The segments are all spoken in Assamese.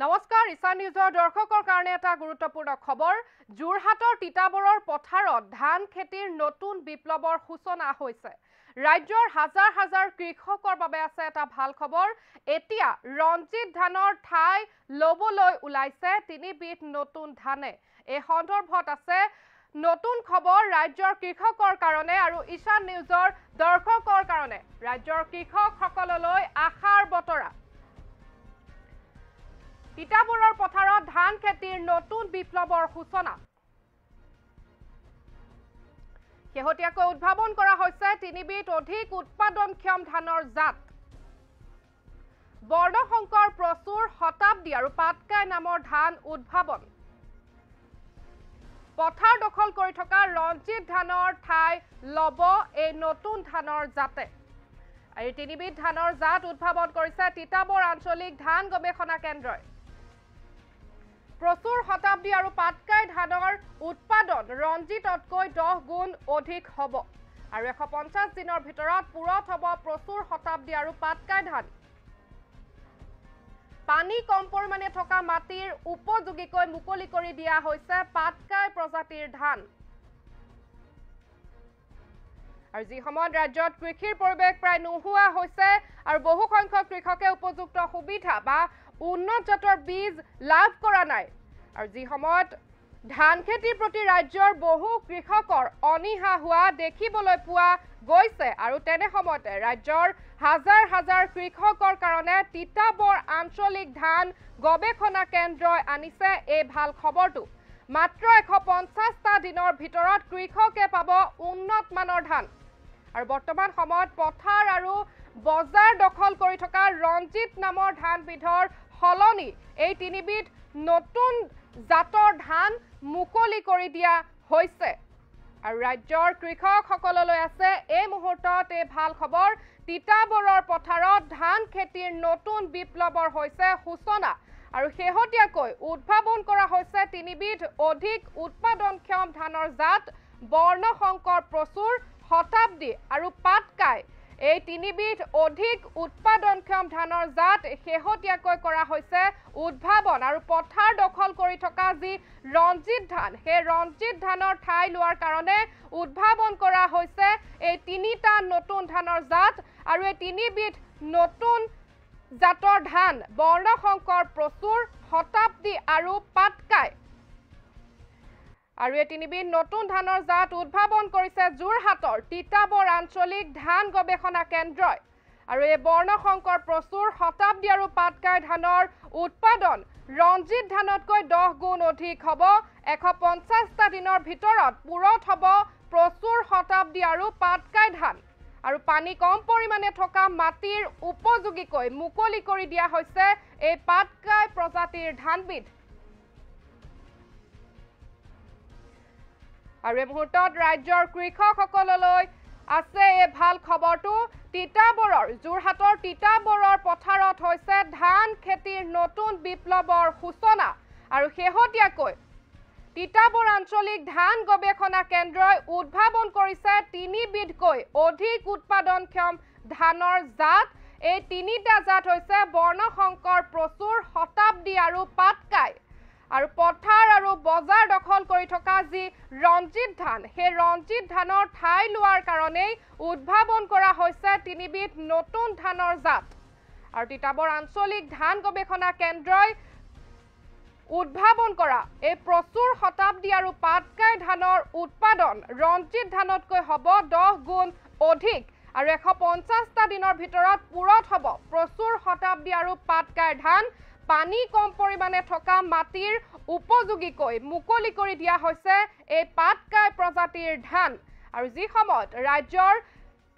নমস্কাৰ ইশান নিউজৰ দৰ্শকৰ কাৰণে এটা গুৰুত্বপূৰ্ণ খবৰ যোৰহাটৰ তিতাবৰৰ পথাৰত ধান খেতিৰ নতুন বিপ্লৱৰ সূচনা হৈছে ৰাজ্যৰ হাজাৰ হাজাৰ কৃষকৰ বাবে আছে এটা ভাল খবৰ এতিয়া ৰঞ্জিত ধানৰ ঠাই লবলৈ ওলাইছে তিনিবিধ নতুন ধানে এই সন্দৰ্ভত আছে নতুন খবৰ ৰাজ্যৰ কৃষকৰ কাৰণে আৰু ইশান নিউজৰ দৰ্শকৰ কাৰণে ৰাজ্যৰ কৃষকসকললৈ আশাৰ বতৰা তিতাবৰৰ পথাৰত ধান খেতিৰ নতুন বিপ্লৱৰ সূচনা শেহতীয়াকৈ উদ্ভাৱন কৰা হৈছে তিনিবিধ অধিক উৎপাদনক্ষম ধানৰ জাত বৰ্ণশংকৰ প্ৰচুৰ শতাব্দী আৰু পাটকাই নামৰ ধান উদ্ভাৱন পথাৰ দখল কৰি থকা ৰঞ্জিত ধানৰ ঠাই লব এই নতুন ধানৰ জাতে এই তিনিবিধ ধানৰ জাত উদ্ভাৱন কৰিছে তিতাবৰ আঞ্চলিক ধান গৱেষণা কেন্দ্ৰই প্ৰচুৰ শতাব্দী আৰু পাটকাই ধানৰ উৎপাদন ৰঞ্জিততকৈ 10 গুণ অধিক হ'ব আৰু 150 দিনৰ ভিতৰত পুৰত হ'ব প্ৰচুৰ শতাব্দী আৰু পাটকাই ধান পানী কম পৰিমাণে থকা মাটিৰ উপযোগীকৈ মুকলি কৰি দিয়া হৈছে পাটকাই প্ৰজাতিৰ ধান আৰু যি সময়ত ৰাজ্যত কৃষিৰ পৰিৱেশ প্ৰায় নোহোৱা হৈছে আৰু বহু সংখ্যক কৃষকে উপযুক্ত সুবিধা বা উন্নত জাতৰ বীজ লাভ কৰা নাই আৰু যি সময়ত ধান খেতিৰ প্ৰতি ৰাজ্যৰ বহু কৃষকৰ অনিহা হোৱা দেখিবলৈ পোৱা গৈছে আৰু তেনে সময়তে ৰাজ্যৰ হাজাৰ হাজাৰ কৃষকৰ কাৰণে তিতাবৰ আঞ্চলিক ধান গৱেষণা কেন্দ্ৰই আনিছে এই ভাল খবৰটো মাত্ৰ 150টা দিনৰ ভিতৰত কৃষকে পাব উন্নত মানৰ ধান আৰু বৰ্তমান সময়ত পথাৰ আৰু বজাৰ দখল কৰি থকা ৰঞ্জিত নামৰ ধানবিধৰ হলনি এই তিনিবিধ নতুন জাতৰ ধান মুকলি কৰি দিয়া হৈছে আৰু ৰাজ্যৰ কৃষকসকললৈ আছে এই মুহূৰ্তত এই ভাল খবৰ তিতাবৰৰ পথাৰত ধান খেতিৰ নতুন বিপ্লৱৰ হৈছে সূচনা আৰু শেহতীয়াকৈ উদ্ভাৱন কৰা হৈছে তিনিবিধ অধিক উৎপাদনক্ষম ধানৰ জাত বৰ্ণশংকৰ প্ৰচুৰ শতাব্দী আৰু পাটকাই এই তিনিবিধ অধিক উৎপাদনক্ষম ধানৰ জাত শেহতীয়াকৈ কৰা হৈছে উদ্ভাৱন আৰু পথাৰ দখল কৰি থকা যি ৰঞ্জিত ধান সেই ৰঞ্জিত ধানৰ ঠাই লোৱাৰ কাৰণে উদ্ভাৱন কৰা হৈছে এই তিনিটা নতুন ধানৰ জাত আৰু এই তিনিবিধ নতুন জাতৰ ধান বৰ্ণশংকৰ প্ৰচুৰ শতাব্দী আৰু পাটকাই আৰু এই তিনিবিধ নতুন ধানৰ জাত উদ্ভাৱন কৰিছে যোৰহাটৰ তিতাবৰ আঞ্চলিক ধান গৱেষণা কেন্দ্ৰই আৰু এই বৰ্ণশংকৰ প্ৰচুৰ শতাব্দী আৰু পাটকাই ধানৰ উৎপাদন ৰঞ্জিত ধানতকৈ 10 গুণ অধিক হ'ব 150টা দিনৰ ভিতৰত পুৰত হ'ব প্ৰচুৰ শতাব্দী আৰু পাটকাই ধান আৰু পানী কম পৰিমাণে থকা মাটিৰ উপযোগীকৈ মুকলি কৰি দিয়া হৈছে এই পাটকাই প্ৰজাতিৰ ধানবিধ আৰু এই মুহূৰ্তত ৰাজ্যৰ কৃষকসকললৈ আছে এই ভাল খবৰটো তিতাবৰৰ যোৰহাটৰ তিতাবৰৰ পথাৰত হৈছে ধান খেতিৰ নতুন বিপ্লৱৰ সূচনা আৰু শেহতীয়াকৈ তিতাবৰ আঞ্চলিক ধান গৱেষণা কেন্দ্ৰই উদ্ভাৱন কৰিছে তিনিবিধকৈ অধিক উৎপাদনক্ষম ধানৰ জাত এই তিনিটা জাত হৈছে বৰ্ণশংকৰ প্ৰচুৰ শতাব্দী আৰু পাটকাই আৰু পথাৰ আৰু বজাৰ দখল কৰি থকা যি ৰঞ্জিত ধান সেই ৰঞ্জিত ধানৰ ঠাই লোৱাৰ কাৰণেই উদ্ভাৱন কৰা হৈছে তিনিবিধ নতুন ধানৰ জাত আৰু তিতাবৰ আঞ্চলিক ধান গৱেষণা কেন্দ্ৰই উদ্ভাৱন কৰা এই প্ৰচুৰ শতাব্দী আৰু পাটকাই ধানৰ উৎপাদন ৰঞ্জিত ধানতকৈ হ'ব 10 গুণ অধিক আৰু 150টা দিনৰ ভিতৰত পুৰত হ'ব প্ৰচুৰ শতাব্দী আৰু পাটকাই ধান পানী কম পৰিমাণে থকা মাটিৰ উপযোগীকৈ মুকলি কৰি দিয়া হৈছে এই পাটকাই প্ৰজাতিৰ ধান আৰু যি সময়ত ৰাজ্যৰ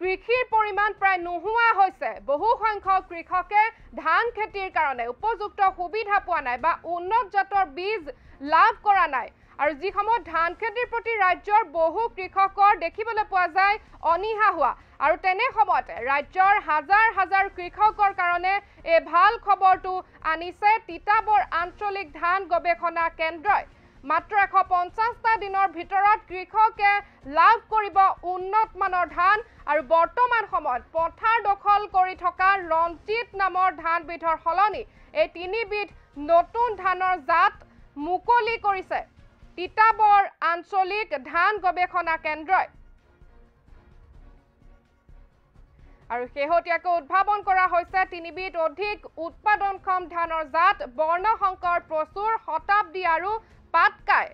কৃষিৰ পৰিমাণ প্ৰায় নোহোৱা হৈছে বহু সংখ্যক কৃষকে ধান খেতিৰ কাৰণে উপযুক্ত সুবিধা পোৱা নাই বা উন্নত জাতৰ বীজ লাভ কৰা নাই আৰু যি সময়ত ধান খেতিৰ প্ৰতি ৰাজ্যৰ বহু কৃষকৰ দেখিবলৈ পোৱা যায় অনিহা হোৱা আৰু তেনে সময়তে ৰাজ্যৰ হাজাৰ হাজাৰ কৃষকৰ কাৰণে এই ভাল খবৰটো আনিছে তিতাবৰ আঞ্চলিক ধান গৱেষণা কেন্দ্ৰই মাত্ৰ 150টা দিনৰ ভিতৰত কৃষকে লাভ কৰিব উন্নত মানৰ ধান আৰু বৰ্তমান সময়ত পথাৰ দখল কৰি থকা ৰঞ্জিত নামৰ ধানবিধৰ হলনি এই তিনিবিধ নতুন ধানৰ জাত মুকলি কৰিছে তিতাবৰ আঞ্চলিক ধান গৱেষণা কেন্দ্ৰই। আৰু শেহতীয়াকৈ উদ্ভাৱন কৰা হৈছে 3বিধ অধিক উৎপাদনক্ষম ধানৰ জাত বৰ্ণশংকৰ, প্ৰচুৰ, শতাব্দী আৰু পাটকাই।